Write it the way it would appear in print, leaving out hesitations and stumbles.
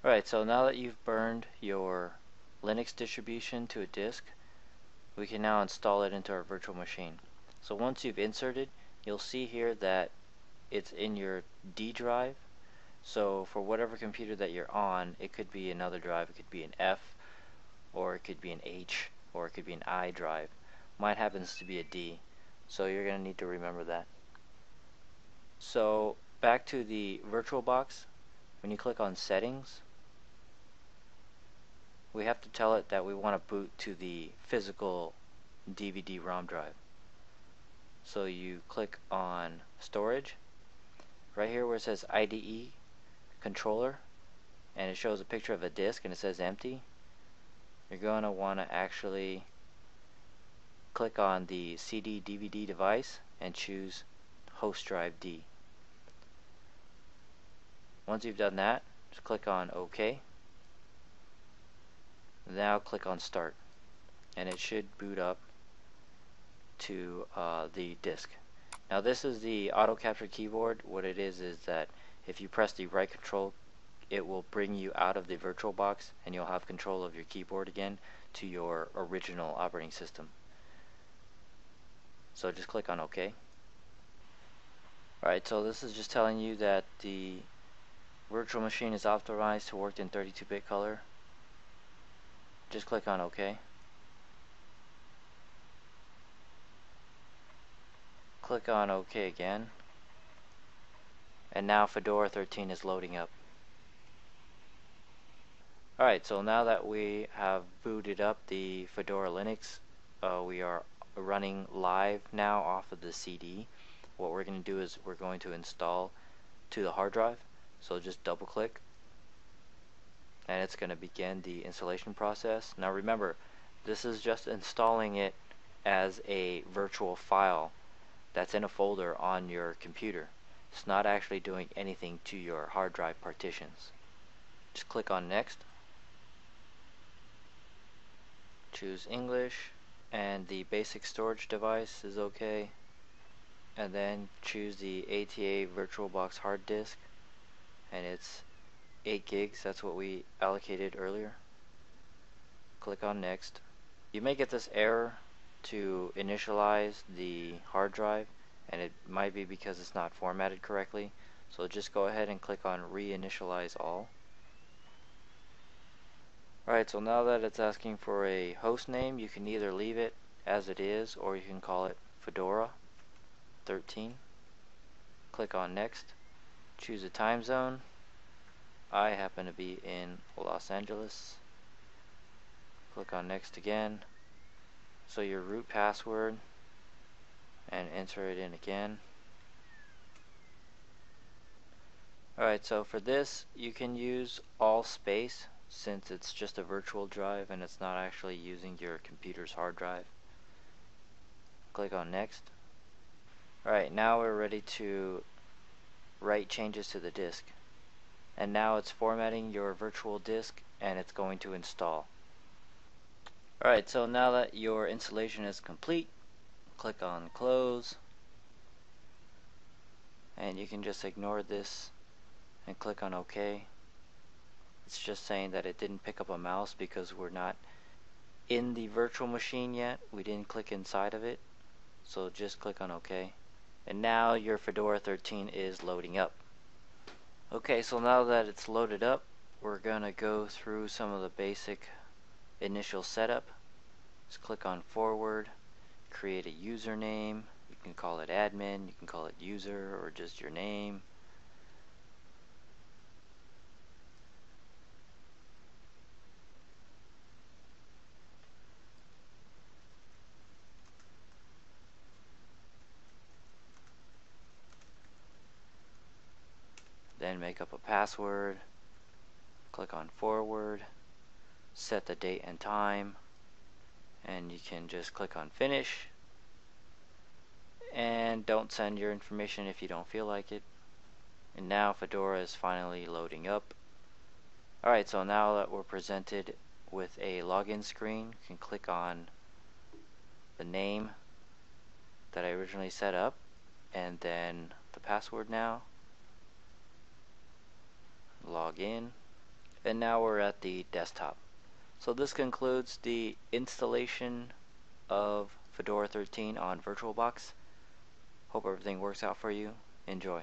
Alright, so now that you've burned your Linux distribution to a disk, we can now install it into our virtual machine. So once you've inserted, you'll see here that it's in your D drive. So for whatever computer that you're on, it could be another drive. It could be an F, or it could be an H, or it could be an I drive. Mine happens to be a D, so you're going to need to remember that. So back to the VirtualBox, when you click on Settings, we have to tell it that we want to boot to the physical DVD-ROM drive. So you click on Storage, right here where it says IDE Controller, and it shows a picture of a disk and it says empty. You're going to want to actually click on the CD DVD device and choose Host Drive D. Once you've done that, just click on OK. Now click on Start, and it should boot up to the disk. Now this is the auto capture keyboard. What it is that if you press the right control, it will bring you out of the VirtualBox and you'll have control of your keyboard again to your original operating system. So just click on OK. Alright, so this is just telling you that the virtual machine is optimized to work in 32-bit color. Just click on OK. Click on OK again. And now Fedora 13 is loading up. Alright, so now that we have booted up the Fedora Linux, we are running live now off of the CD. What we're going to do is we're going to install to the hard drive. So just double click, and it's going to begin the installation process. Now remember, this is just installing it as a virtual file that's in a folder on your computer. It's not actually doing anything to your hard drive partitions. Just click on Next, choose English, and the basic storage device is okay, and then choose the ATA VirtualBox hard disk, and it's 8 gigs. That's what we allocated earlier. Click on Next. You may get this error to initialize the hard drive, and it might be because it's not formatted correctly, so just go ahead and click on Reinitialize All. Alright, so now that it's asking for a host name, you can either leave it as it is or you can call it Fedora 13. Click on Next. Choose a time zone. I happen to be in Los Angeles. Click on Next again. So your root password, and enter it in again. Alright, so for this you can use all space since it's just a virtual drive and it's not actually using your computer's hard drive. Click on Next. Alright, now we're ready to write changes to the disk. And now it's formatting your virtual disk and it's going to install. Alright, so now that your installation is complete, click on Close, and you can just ignore this and click on OK. It's just saying that it didn't pick up a mouse because we're not in the virtual machine yet. We didn't click inside of it, so just click on OK. And now your Fedora 13 is loading up. Okay, so now that it's loaded up, we're gonna go through some of the basic initial setup. Just click on Forward, create a username. You can call it admin, you can call it user, or just your name. Then make up a password, click on Forward, set the date and time, and you can just click on Finish. And don't send your information if you don't feel like it. And now Fedora is finally loading up. Alright, so now that we're presented with a login screen, you can click on the name that I originally set up and then the password now. Log in, and now we're at the desktop. So this concludes the installation of Fedora 13 on VirtualBox. Hope everything works out for you. Enjoy.